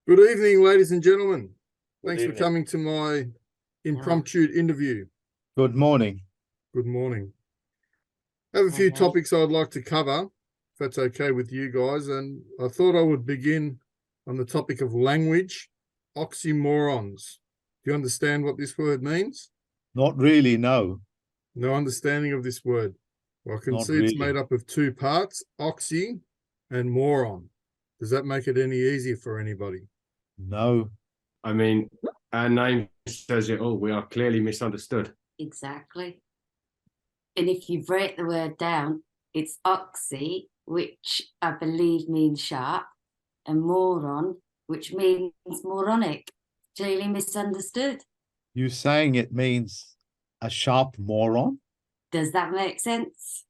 Good evening, ladies and gentlemen. Good Thanks for evening. coming to my impromptu interview. Good morning. Good morning. I have a few topics I'd like to cover, if that's okay with you guys. And I thought I would begin on the topic of language, oxymorons. Do you understand what this word means? Not really, no. No understanding of this word. Well, I can Not see it's really. made up of two parts, oxy and moron. Does that make it any easier for anybody? No. I mean, our name says it all. We are clearly misunderstood. Exactly. And if you break the word down, it's oxy, which I believe means sharp, and moron, which means moronic. Clearly misunderstood. You saying it means a sharp moron? Does that make sense?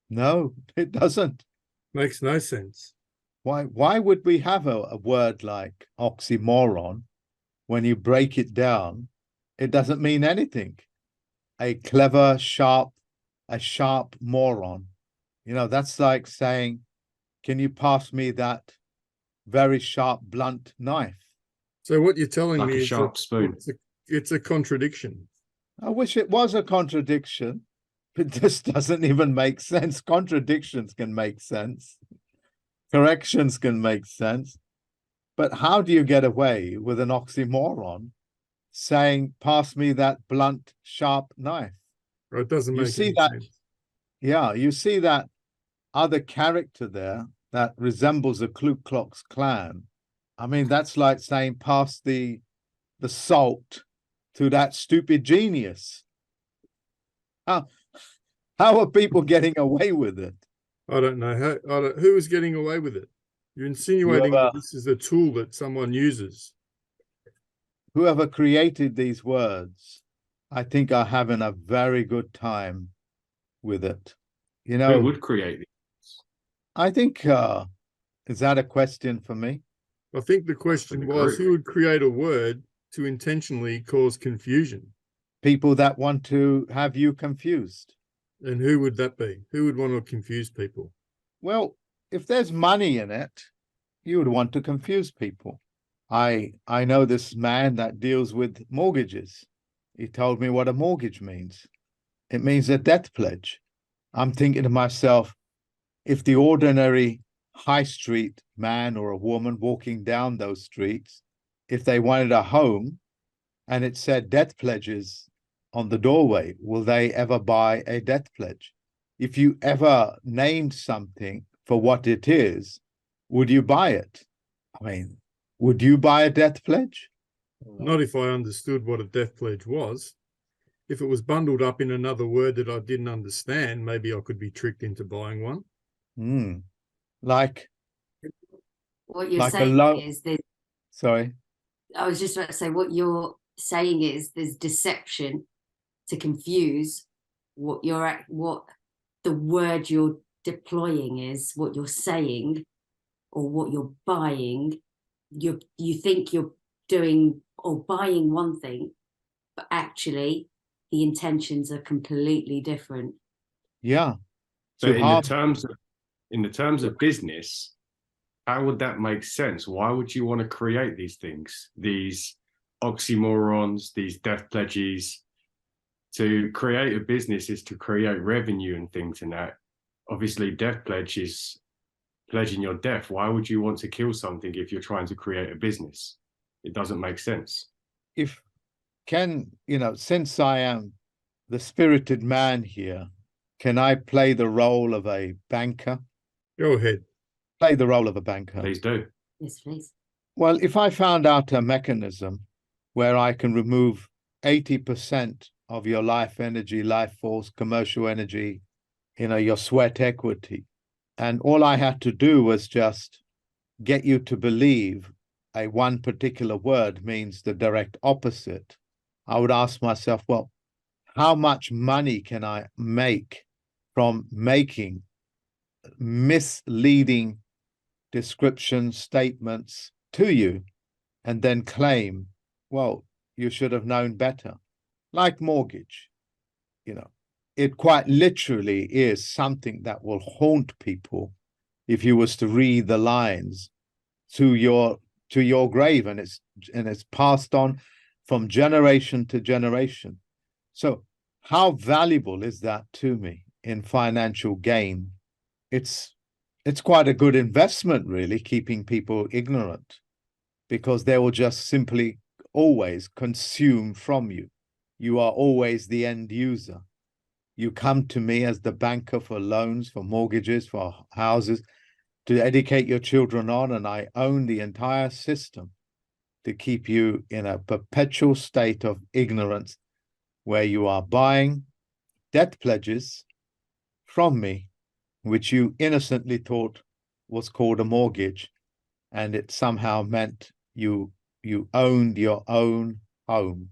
No, it doesn't. Makes no sense. Why would we have a word like oxymoron when you break it down? It doesn't mean anything. A clever, a sharp moron. You know, that's like saying, can you pass me that very sharp, blunt knife? So what you're telling Like me a is sharp spoon. it's a contradiction. I wish it was a contradiction, but this doesn't even make sense. Contradictions can make sense. Corrections can make sense. But how do you get away with an oxymoron saying, pass me that blunt, sharp knife? It doesn't You make see any that? sense. Yeah, you see that other character there that resembles a Ku Klux Klan. I mean, that's like saying, pass the salt to that stupid genius. How are people getting away with it? I don't know who is getting away with it. You're insinuating that this is a tool that someone uses. Whoever created these words, I think are having a very good time with it. You know, Who would create these? I think, is that a question for me? I think the question was, who would create a word to intentionally cause confusion? People that want to have you confused. And who would that be? Who would want to confuse people? Well, if there's money in it, you would want to confuse people. I know this man that deals with mortgages. He told me what a mortgage means. It means a debt pledge. I'm thinking to myself, if the ordinary high street man or a woman walking down those streets, if they wanted a home and it said debt pledges on the doorway, will they ever buy a debt pledge? If you ever named something for what it is, would you buy it? I mean, would you buy a death pledge? Not if I understood what a death pledge was. If it was bundled up in another word that I didn't understand, maybe I could be tricked into buying one. Like what you're like saying is there's, sorry. I was just about to say what you're saying is there's deception to confuse what the word you're deploying is, what you're saying or what you're buying. You think you're doing or buying one thing, but actually the intentions are completely different. Yeah. So in the terms of business, how would that make sense? Why would you want to create these things, these oxymorons, these death pledges? To create a business is to create revenue and things, and that obviously death pledge is pledging your death. Why would you want to kill something if you're trying to create a business? It doesn't make sense. Since I am the spirited man here, can I play the role of a banker? Go ahead. Play the role of a banker. Please do. Yes, please. Well, if I found out a mechanism where I can remove 80% of your life energy, life force, commercial energy, your sweat equity, and all I had to do was just get you to believe a one particular word means the direct opposite, I would ask myself, well, how much money can I make from making misleading description statements to you and then claim, well, you should have known better? Like mortgage, it quite literally is something that will haunt people if you was to read the lines to your to your grave, and it's passed on from generation to generation. So how valuable is that to me in financial gain? It's quite a good investment, really, keeping people ignorant, because they will just simply always consume from you. You are always the end user. You come to me as the banker for loans, for mortgages, for houses, to educate your children on, and I own the entire system to keep you in a perpetual state of ignorance, where you are buying debt pledges from me, which you innocently thought was called a mortgage, and it somehow meant you owned your own home.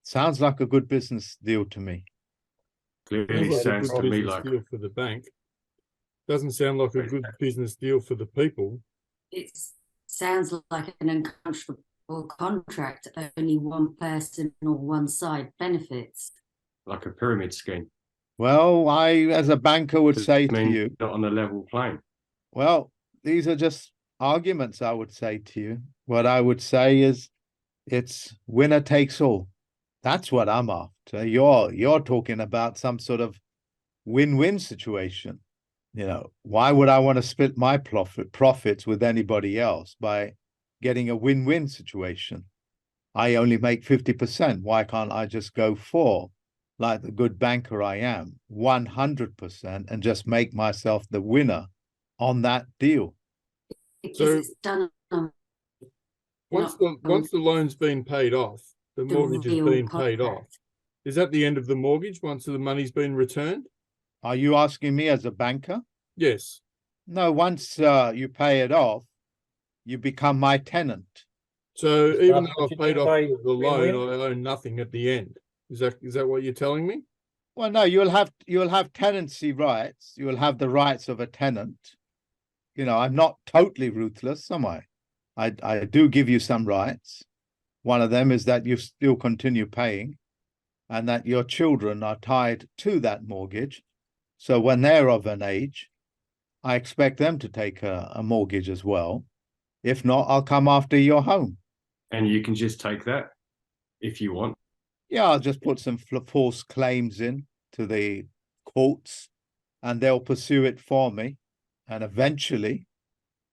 Sounds like a good business deal to me. Clearly Sounds like a sounds good to me business like deal for the bank. Doesn't sound like a good business deal for the people. It sounds like an uncomfortable contract. Only one person or one side benefits. a pyramid scheme. Well, I, as a banker, would say to you, not on a level plane. well, these are just arguments, I would say to you. What I would say is it's winner takes all. That's what I'm after. You're talking about some sort of win-win situation. You know, why would I want to split my profits with anybody else by getting a win-win situation? I only make 50%. Why can't I just go for, like the good banker I am, 100% and just make myself the winner on that deal? Because So- it's done on Once not the loan's been paid off, the the mortgage has real been paid off. contract. Is that the end of the mortgage once the money's been returned? Are you asking me as a banker? Yes. No, once you pay it off, you become my tenant. So Is even that though what I've you paid do off by the loan, win-win? I own nothing at the end. Is that what you're telling me? Well, no, you'll have tenancy rights. You will have the rights of a tenant. You know, I'm not totally ruthless, am I? I do give you some rights. One of them is that you still continue paying, and that your children are tied to that mortgage. So when they're of an age, I expect them to take a mortgage as well. If not, I'll come after your home. And you can just take that if you want. Yeah, I'll just put some false claims in to the courts, and they'll pursue it for me. And eventually,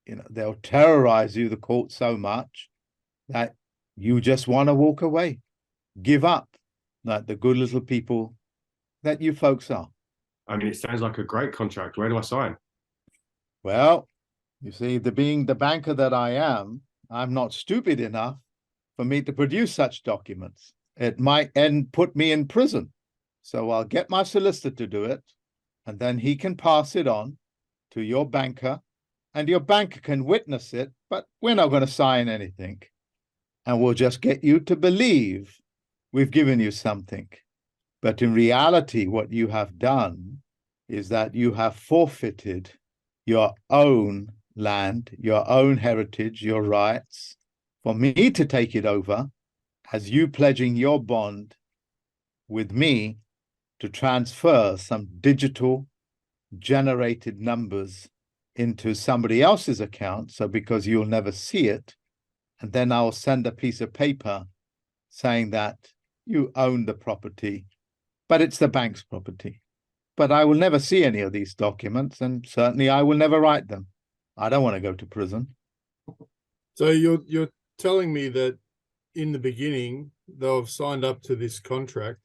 you know, they'll terrorize you, the court, so much that you just want to walk away, give up, like the good little people that you folks are. I mean, it sounds like a great contract. Where do I sign? Well, you see, being the banker that I am, I'm not stupid enough for me to produce such documents. It might put me in prison. So I'll get my solicitor to do it, and then he can pass it on to your banker, and your banker can witness it, but we're not going to sign anything. And we'll just get you to believe we've given you something. But in reality, what you have done is that you have forfeited your own land, your own heritage, your rights, for me to take it over as you pledging your bond with me to transfer some digital generated numbers into somebody else's account. So because you'll never see it, and then I'll send a piece of paper saying that you own the property, but it's the bank's property. But I will never see any of these documents, and certainly I will never write them. I don't want to go to prison. So you're telling me that in the beginning, though I've signed up to this contract,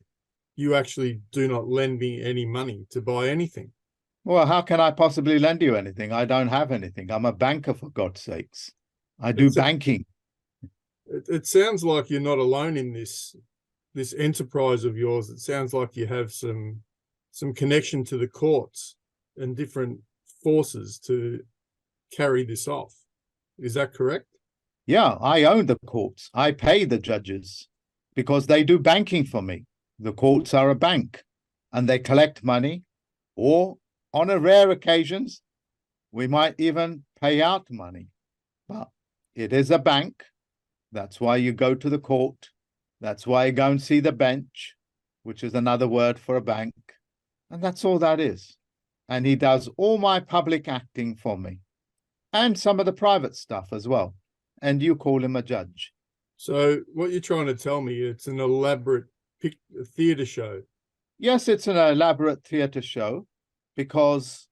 you actually do not lend me any money to buy anything. Well, how can I possibly lend you anything? I don't have anything. I'm a banker, for God's sakes. I do banking. It sounds like you're not alone in this enterprise of yours. It sounds like you have some connection to the courts and different forces to carry this off. Is that correct? Yeah, I own the courts. I pay the judges because they do banking for me. The courts are a bank, and they collect money, or on a rare occasions, we might even pay out money. But it is a bank. That's why you go to the court. That's why you go and see the bench, which is another word for a bank. And that's all that is. And he does all my public acting for me, and some of the private stuff as well. and you call him a judge. So what you're trying to tell me, it's an elaborate theatre show. Yes, it's an elaborate theatre show because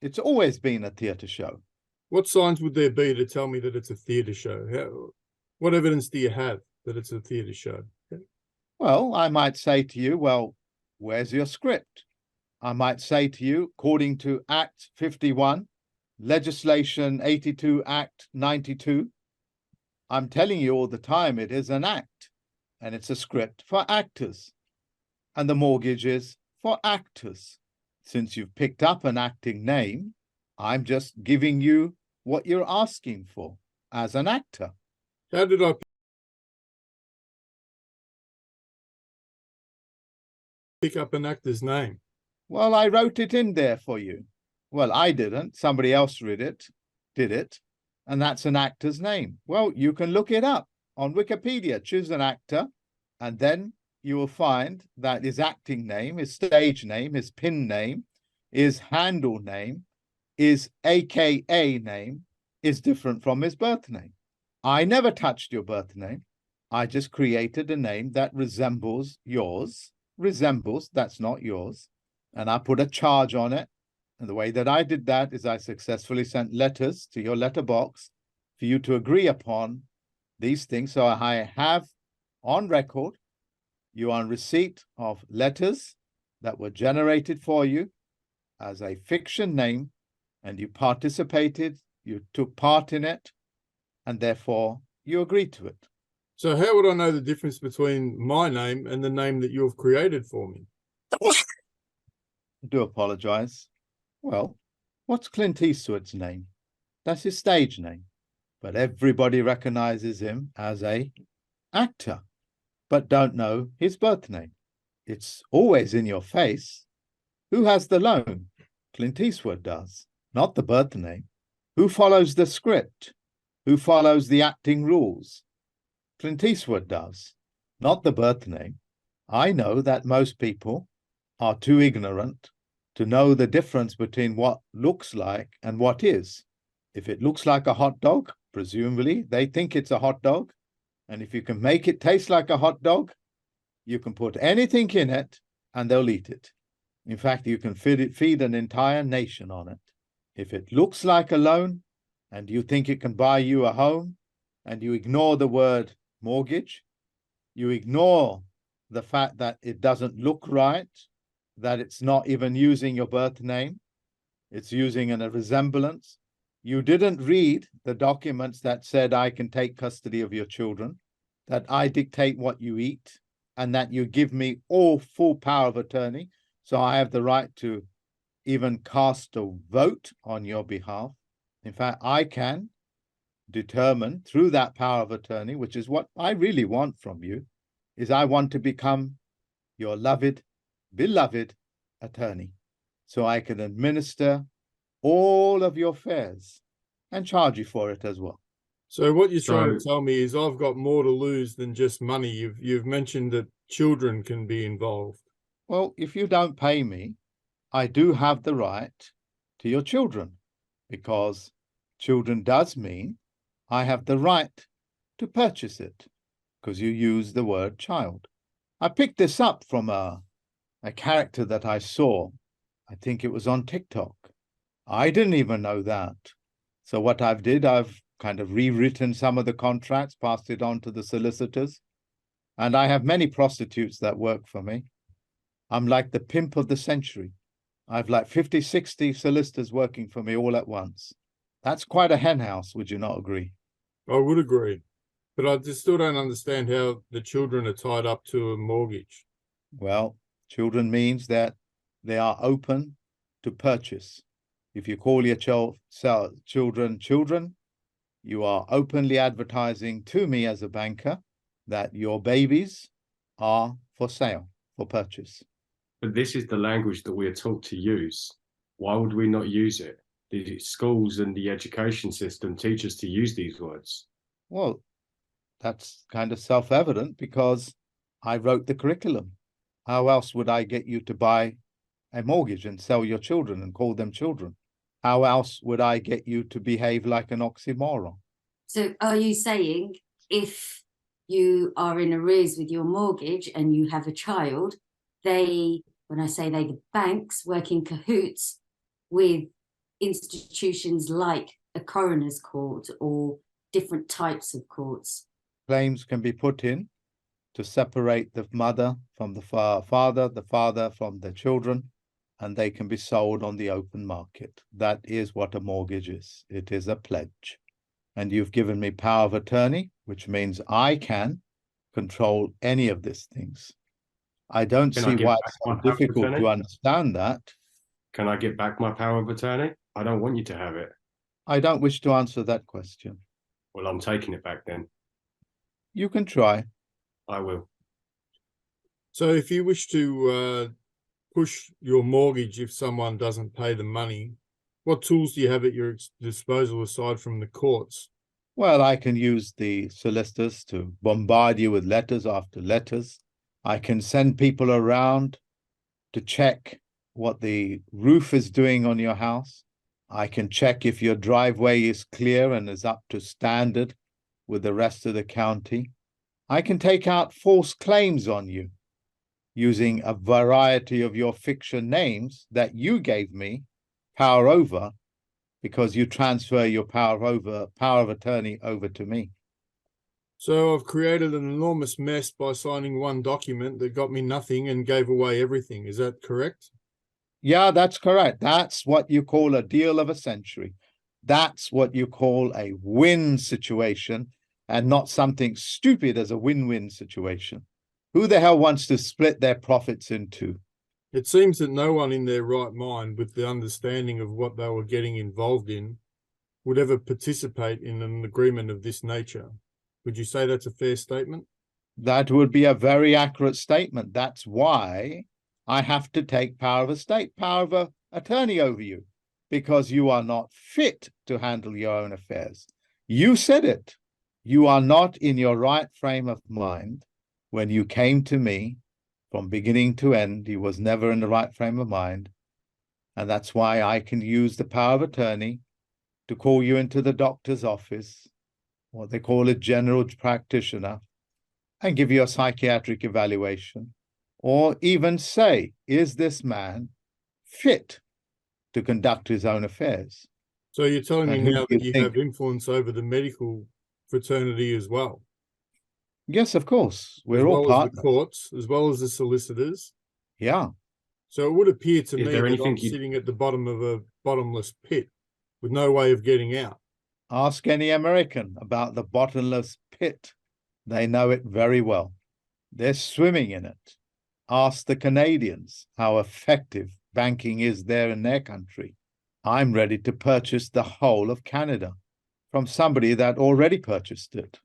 it's always been a theatre show. What signs would there be to tell me that it's a theatre show? What evidence do you have that it's a theatre show? Well, I might say to you, well, where's your script? I might say to you, according to Act 51, Legislation 82, Act 92, I'm telling you all the time it is an act, and it's a script for actors. And the mortgage is for actors. Since you've picked up an acting name, I'm just giving you what you're asking for as an actor. How did I pick up an actor's name? Well, I wrote it in there for you. Well, I didn't. Somebody else did it, and that's an actor's name. Well, you can look it up on Wikipedia. Choose an actor, and then you will find that his acting name, his stage name, his pin name, his handle name, his AKA name is different from his birth name. I never touched your birth name. I just created a name that resembles yours. Resembles, that's not yours. And I put a charge on it. And the way that I did that is I successfully sent letters to your letterbox for you to agree upon these things. So I have on record, you are on receipt of letters that were generated for you as a fiction name, and you participated, you took part in it, and therefore you agreed to it. So how would I know the difference between my name and the name that you've created for me? I do apologize. Well, what's Clint Eastwood's name? That's his stage name. But everybody recognizes him as an actor, but don't know his birth name. It's always in your face. Who has the loan? Clint Eastwood does, not the birth name. Who follows the script? Who follows the acting rules? Clint Eastwood does, not the birth name. I know that most people are too ignorant to know the difference between what looks like and what is. If it looks like a hot dog, presumably they think it's a hot dog. And if you can make it taste like a hot dog, you can put anything in it and they'll eat it. In fact, you can feed an entire nation on it. If it looks like a loan and you think it can buy you a home, and you ignore the word mortgage, you ignore the fact that it doesn't look right, that it's not even using your birth name, it's using a resemblance. You didn't read the documents that said I can take custody of your children, that I dictate what you eat, and that you give me all full power of attorney, so I have the right to even cast a vote on your behalf. In fact, I can determine through that power of attorney, which is what I really want from you, is I want to become your beloved attorney, so I can administer all of your affairs and charge you for it as well. So what you're trying to tell me is I've got more to lose than just money. You've mentioned that children can be involved. Well, if you don't pay me, I do have the right to your children, because children does mean I have the right to purchase it, because you use the word child. I picked this up from a character that I saw. I think it was on TikTok. I didn't even know that. So what I've kind of rewritten some of the contracts, passed it on to the solicitors. And I have many prostitutes that work for me. I'm like the pimp of the century. I've like 50, 60 solicitors working for me all at once. That's quite a hen house, would you not agree? I would agree. But I just still don't understand how the children are tied up to a mortgage. Well, children means that they are open to purchase. If you call your children children, you are openly advertising to me as a banker that your babies are for sale, for purchase. But this is the language that we are taught to use. Why would we not use it? The schools and the education system teach us to use these words. Well, that's kind of self-evident because I wrote the curriculum. How else would I get you to buy a mortgage and sell your children and call them children? How else would I get you to behave like an oxymoron? So are you saying if you are in arrears with your mortgage and you have a child, they, when I say they, the banks work in cahoots with institutions like a coroner's court or different types of courts? Claims can be put in to separate the mother from the father, the father from the children, and they can be sold on the open market. That is what a mortgage is. It is a pledge. And you've given me power of attorney, which means I can control any of these things. I don't Can I see get why back it's my so power of difficult attorney? to understand that. Can I get back my power of attorney? I don't want you to have it. I don't wish to answer that question. Well, I'm taking it back then. You can try. I will. So if you wish to push your mortgage if someone doesn't pay the money, what tools do you have at your disposal aside from the courts? Well, I can use the solicitors to bombard you with letters after letters. I can send people around to check what the roof is doing on your house. I can check if your driveway is clear and is up to standard with the rest of the county. I can take out false claims on you using a variety of your fiction names that you gave me power over because you transfer your power of attorney over to me. So I've created an enormous mess by signing one document that got me nothing and gave away everything. Is that correct? Yeah, that's correct. That's what you call a deal of a century. That's what you call a win situation and not something stupid as a win-win situation. Who the hell wants to split their profits in two? It seems that no one in their right mind with the understanding of what they were getting involved in would ever participate in an agreement of this nature. Would you say that's a fair statement? That would be a very accurate statement. That's why I have to take power of attorney over you, because you are not fit to handle your own affairs. You said it. You are not in your right frame of mind. When you came to me from beginning to end, you was never in the right frame of mind. And that's why I can use the power of attorney to call you into the doctor's office, what they call a general practitioner, and give you a psychiatric evaluation, or even say, is this man fit to conduct his own affairs? So you're telling me And who now do you that you think? have influence over the medical fraternity as well, Yes, of course. as We're all well as the partners. courts, as well as the solicitors. Yeah. So it would appear to Is me there that anything I'm you- sitting at the bottom of a bottomless pit with no way of getting out. Ask any American about the bottomless pit. They know it very well. They're swimming in it. Ask the Canadians how effective banking is there in their country. I'm ready to purchase the whole of Canada from somebody that already purchased it.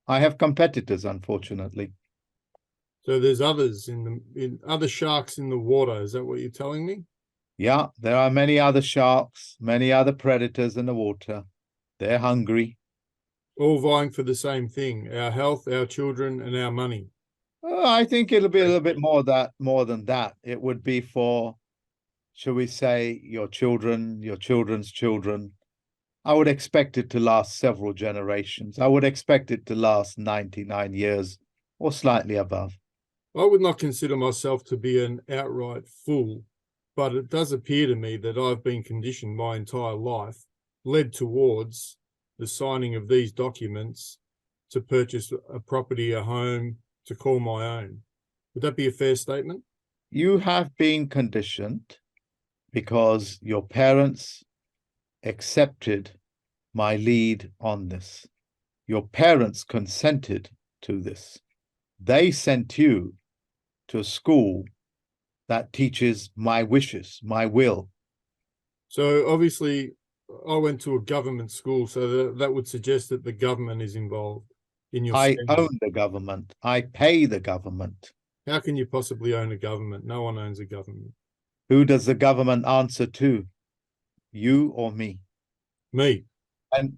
I have competitors, unfortunately. So there's others in other sharks in the water. Is that what you're telling me? Yeah, there are many other sharks, many other predators in the water. They're hungry. All vying for the same thing: our health, our children, and our money. I think it'll be a little bit more than that. It would be for, shall we say, your children, your children's children. I would expect it to last several generations. I would expect it to last 99 years or slightly above. I would not consider myself to be an outright fool, but it does appear to me that I've been conditioned my entire life, led towards the signing of these documents to purchase a property, a home, to call my own. Would that be a fair statement? You have been conditioned because your parents accepted my lead on this. Your parents consented to this. They sent you to a school that teaches my wishes, my will. So obviously I went to a government school, so that would suggest that the government is involved in your I standing. own the government. I pay the government. How can you possibly own a government? No one owns a government. Who does the government answer to? You or me? Me. And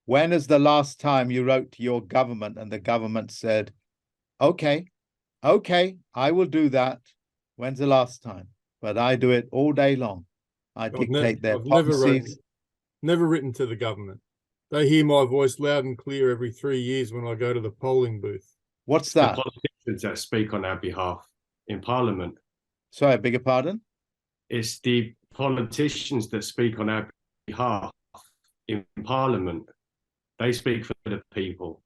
when is the last time you wrote to your government and the government said, okay, I will do that. When's the last time? But I do it all day long. I dictate their I've policies. never written to the government. They hear my voice loud and clear every 3 years when I go to the polling booth. What's The that? politicians that speak on our behalf in Parliament. Sorry, I beg your pardon? It's the politicians that speak on our behalf in Parliament. They speak for the people.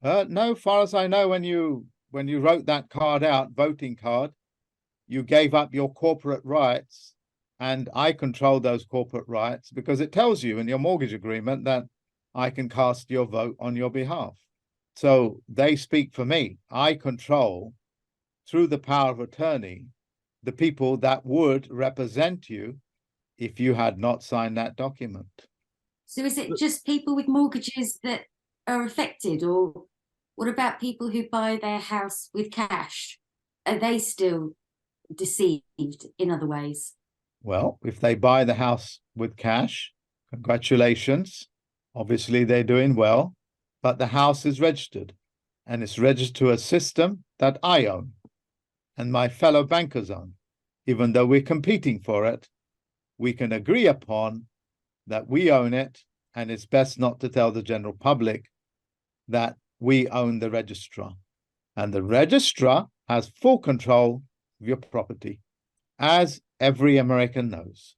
No, far as I know, when you wrote that card out, voting card, you gave up your corporate rights, and I control those corporate rights because it tells you in your mortgage agreement that I can cast your vote on your behalf. So they speak for me. I control, through the power of attorney, the people that would represent you if you had not signed that document. So is it just people with mortgages that are affected, or what about people who buy their house with cash? Are they still deceived in other ways? Well, if they buy the house with cash, congratulations. Obviously, they're doing well, but the house is registered, and it's registered to a system that I own and my fellow bankers own. Even though we're competing for it, we can agree upon that we own it, and it's best not to tell the general public that we own the registrar. And the registrar has full control of your property, as every American knows.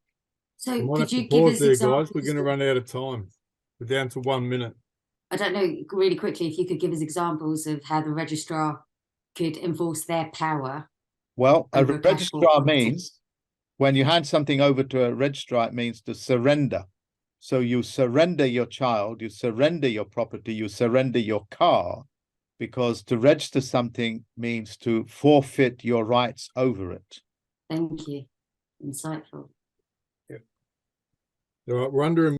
I So might have could you to give pause us there, examples? guys. We're going to run out of time. We're down to 1 minute. I don't know, really quickly, if you could give us examples of how the registrar could enforce their power. Well, a Over a cash registrar property. means when you hand something over to a registrar, it means to surrender. So you surrender your child, you surrender your property, you surrender your car, because to register something means to forfeit your rights over it. Thank you. Insightful. All right, we're under a